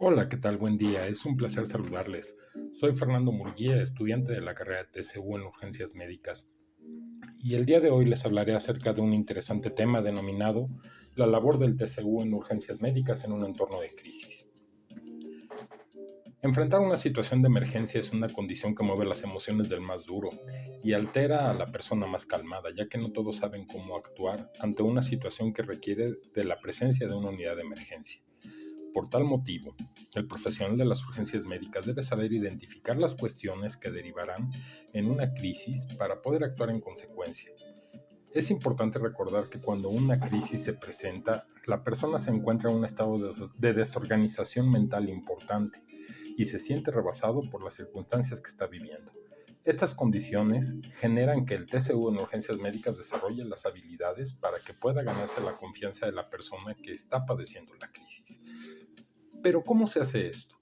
Hola, ¿qué tal? Buen día. Es un placer saludarles. Soy Fernando Murguía, estudiante de la carrera de TCU en Urgencias Médicas, y el día de hoy les hablaré acerca de un interesante tema denominado la labor del TCU en Urgencias Médicas en un entorno de crisis. Enfrentar una situación de emergencia es una condición que mueve las emociones del más duro y altera a la persona más calmada, ya que no todos saben cómo actuar ante una situación que requiere de la presencia de una unidad de emergencia. Por tal motivo, el profesional de las urgencias médicas debe saber identificar las cuestiones que derivarán en una crisis para poder actuar en consecuencia. Es importante recordar que cuando una crisis se presenta, la persona se encuentra en un estado de desorganización mental importante y se siente rebasado por las circunstancias que está viviendo. Estas condiciones generan que el TCU en urgencias médicas desarrolle las habilidades para que pueda ganarse la confianza de la persona que está padeciendo la crisis. Pero ¿cómo se hace esto?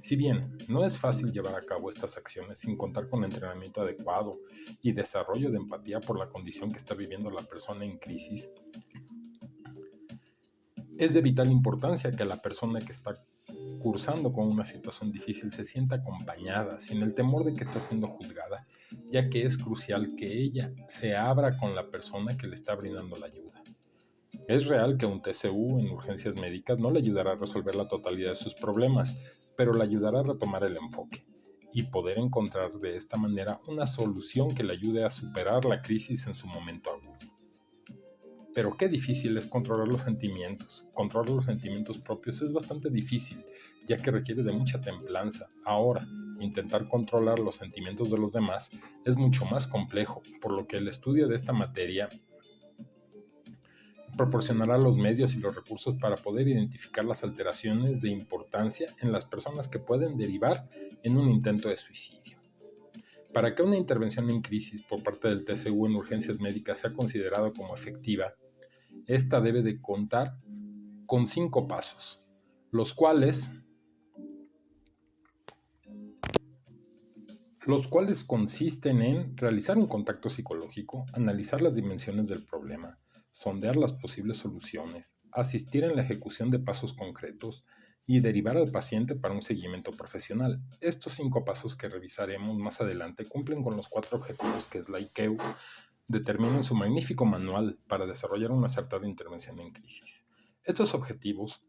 Si bien no es fácil llevar a cabo estas acciones sin contar con entrenamiento adecuado y desarrollo de empatía por la condición que está viviendo la persona en crisis, es de vital importancia que la persona que está cursando con una situación difícil se sienta acompañada, sin el temor de que está siendo juzgada, ya que es crucial que ella se abra con la persona que le está brindando la ayuda. Es real que un TCU en urgencias médicas no le ayudará a resolver la totalidad de sus problemas, pero le ayudará a retomar el enfoque y poder encontrar de esta manera una solución que le ayude a superar la crisis en su momento agudo. Pero qué difícil es controlar los sentimientos. Controlar los sentimientos propios es bastante difícil, ya que requiere de mucha templanza. Ahora, intentar controlar los sentimientos de los demás es mucho más complejo, por lo que el estudio de esta materia proporcionará los medios y los recursos para poder identificar las alteraciones de importancia en las personas que pueden derivar en un intento de suicidio. Para que una intervención en crisis por parte del TCU en urgencias médicas sea considerada como efectiva, esta debe de contar con 5 pasos, los cuales consisten en realizar un contacto psicológico, analizar las dimensiones del problema, sondear las posibles soluciones, asistir en la ejecución de pasos concretos y derivar al paciente para un seguimiento profesional. Estos 5 pasos que revisaremos más adelante cumplen con los 4 objetivos que la IKEW determina en su magnífico manual para desarrollar una acertada intervención en crisis. Estos objetivos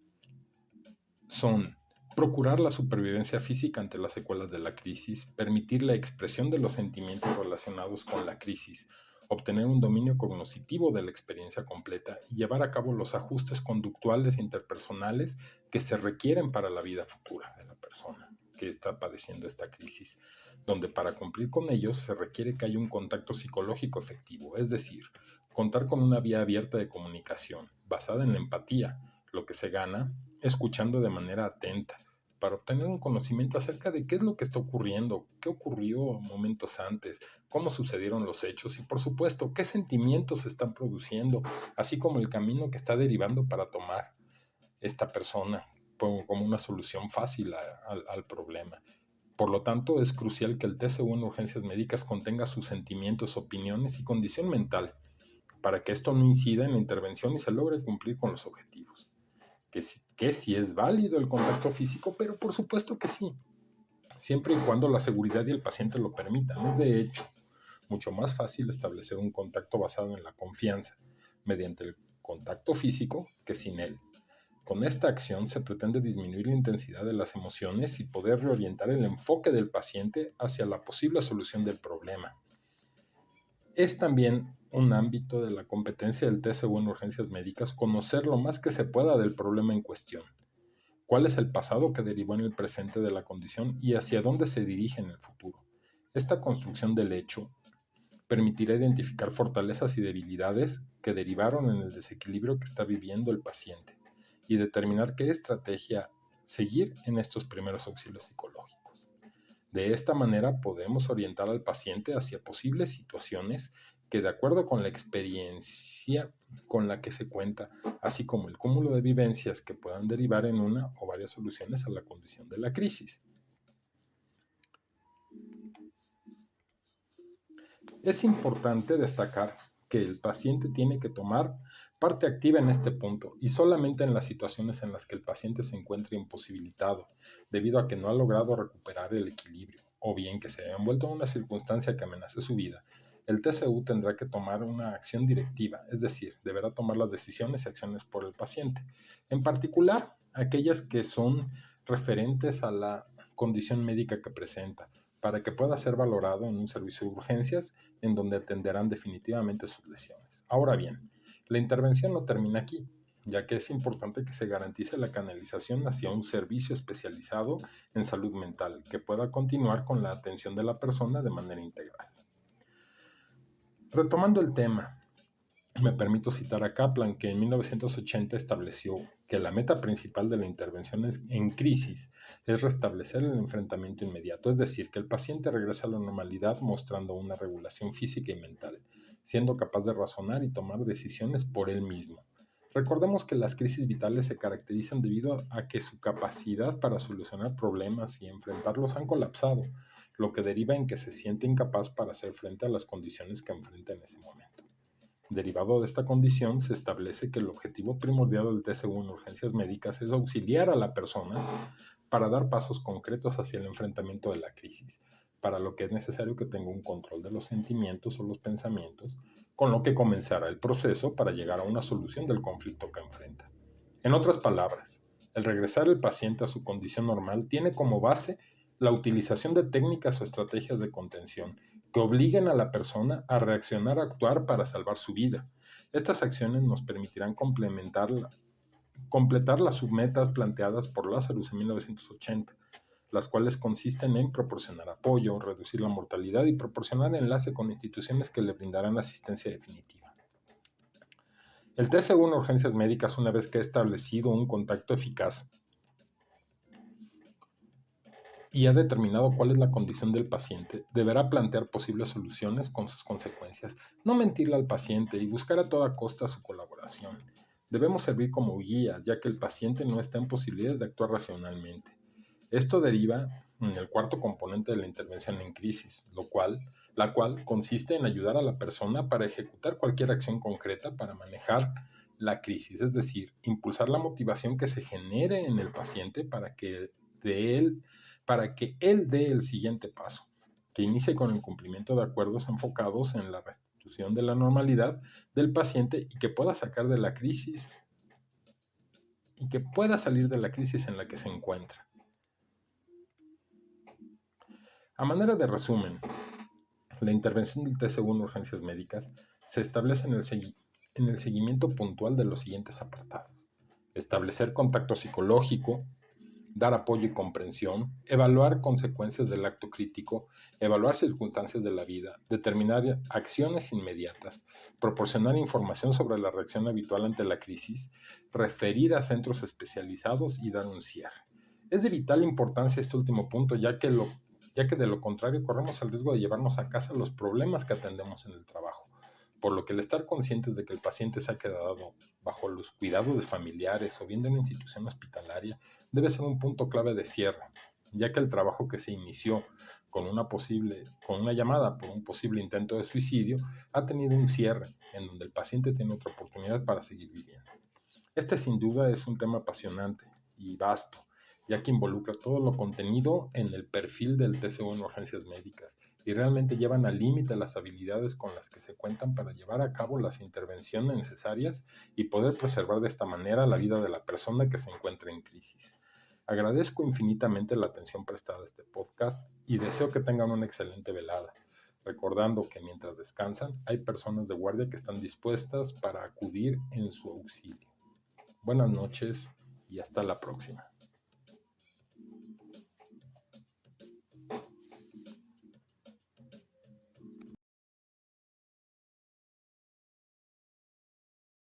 son procurar la supervivencia física ante las secuelas de la crisis, permitir la expresión de los sentimientos relacionados con la crisis, obtener un dominio cognitivo de la experiencia completa y llevar a cabo los ajustes conductuales e interpersonales que se requieren para la vida futura de la persona que está padeciendo esta crisis, donde para cumplir con ellos se requiere que haya un contacto psicológico efectivo, es decir, contar con una vía abierta de comunicación basada en la empatía, lo que se gana escuchando de manera atenta para obtener un conocimiento acerca de qué es lo que está ocurriendo, qué ocurrió momentos antes, cómo sucedieron los hechos y por supuesto qué sentimientos se están produciendo, así como el camino que está derivando para tomar esta persona como una solución fácil al problema. Por lo tanto, es crucial que el TCU en urgencias médicas contenga sus sentimientos, opiniones y condición mental para que esto no incida en la intervención y se logre cumplir con los objetivos. Que sí es válido el contacto físico, pero por supuesto que sí, siempre y cuando la seguridad y el paciente lo permitan. Es de hecho mucho más fácil establecer un contacto basado en la confianza mediante el contacto físico que sin él. Con esta acción se pretende disminuir la intensidad de las emociones y poder reorientar el enfoque del paciente hacia la posible solución del problema. Es también un ámbito de la competencia del TCU en urgencias médicas conocer lo más que se pueda del problema en cuestión. ¿Cuál es el pasado que derivó en el presente de la condición y hacia dónde se dirige en el futuro? Esta construcción del hecho permitirá identificar fortalezas y debilidades que derivaron en el desequilibrio que está viviendo el paciente y determinar qué estrategia seguir en estos primeros auxilios psicológicos. De esta manera podemos orientar al paciente hacia posibles situaciones que, de acuerdo con la experiencia con la que se cuenta, así como el cúmulo de vivencias que puedan derivar en una o varias soluciones a la condición de la crisis. Es importante destacar que el paciente tiene que tomar parte activa en este punto y solamente en las situaciones en las que el paciente se encuentre imposibilitado debido a que no ha logrado recuperar el equilibrio o bien que se haya envuelto en una circunstancia que amenace su vida, el TCU tendrá que tomar una acción directiva, es decir, deberá tomar las decisiones y acciones por el paciente, en particular aquellas que son referentes a la condición médica que presenta, para que pueda ser valorado en un servicio de urgencias en donde atenderán definitivamente sus lesiones. Ahora bien, la intervención no termina aquí, ya que es importante que se garantice la canalización hacia un servicio especializado en salud mental que pueda continuar con la atención de la persona de manera integral. Retomando el tema, me permito citar a Kaplan, que en 1980 estableció que la meta principal de la intervención en crisis es restablecer el enfrentamiento inmediato, es decir, que el paciente regrese a la normalidad mostrando una regulación física y mental, siendo capaz de razonar y tomar decisiones por él mismo. Recordemos que las crisis vitales se caracterizan debido a que su capacidad para solucionar problemas y enfrentarlos han colapsado, lo que deriva en que se siente incapaz para hacer frente a las condiciones que enfrenta en ese momento. Derivado de esta condición, se establece que el objetivo primordial del TCU en urgencias médicas es auxiliar a la persona para dar pasos concretos hacia el enfrentamiento de la crisis, para lo que es necesario que tenga un control de los sentimientos o los pensamientos, con lo que comenzará el proceso para llegar a una solución del conflicto que enfrenta. En otras palabras, el regresar el paciente a su condición normal tiene como base la utilización de técnicas o estrategias de contención que obliguen a la persona a reaccionar a actuar para salvar su vida. Estas acciones nos permitirán completar las submetas planteadas por Lazarus en 1980, las cuales consisten en proporcionar apoyo, reducir la mortalidad y proporcionar enlace con instituciones que le brindarán asistencia definitiva. El TCU en urgencias médicas, una vez que ha establecido un contacto eficaz y ha determinado cuál es la condición del paciente, deberá plantear posibles soluciones con sus consecuencias, no mentirle al paciente y buscar a toda costa su colaboración. Debemos servir como guías, ya que el paciente no está en posibilidades de actuar racionalmente. Esto deriva en el cuarto componente de la intervención en crisis, la cual consiste en ayudar a la persona para ejecutar cualquier acción concreta para manejar la crisis, es decir, impulsar la motivación que se genere en el paciente para que él dé el siguiente paso, que inicie con el cumplimiento de acuerdos enfocados en la restitución de la normalidad del paciente y que pueda salir de la crisis en la que se encuentra. A manera de resumen, la intervención del TCU en urgencias médicas se establece en el seguimiento puntual de los siguientes apartados: establecer contacto psicológico, dar apoyo y comprensión, evaluar consecuencias del acto crítico, evaluar circunstancias de la vida, determinar acciones inmediatas, proporcionar información sobre la reacción habitual ante la crisis, referir a centros especializados y dar un cierre. Es de vital importancia este último punto, ya que de lo contrario corremos el riesgo de llevarnos a casa los problemas que atendemos en el trabajo, por lo que el estar conscientes de que el paciente se ha quedado bajo los cuidados de familiares o bien de una institución hospitalaria debe ser un punto clave de cierre, ya que el trabajo que se inició con una llamada por un posible intento de suicidio ha tenido un cierre en donde el paciente tiene otra oportunidad para seguir viviendo. Este sin duda es un tema apasionante y vasto, ya que involucra todo lo contenido en el perfil del TCU en urgencias médicas y realmente llevan al límite las habilidades con las que se cuentan para llevar a cabo las intervenciones necesarias y poder preservar de esta manera la vida de la persona que se encuentra en crisis. Agradezco infinitamente la atención prestada a este podcast y deseo que tengan una excelente velada, recordando que mientras descansan hay personas de guardia que están dispuestas para acudir en su auxilio. Buenas noches y hasta la próxima.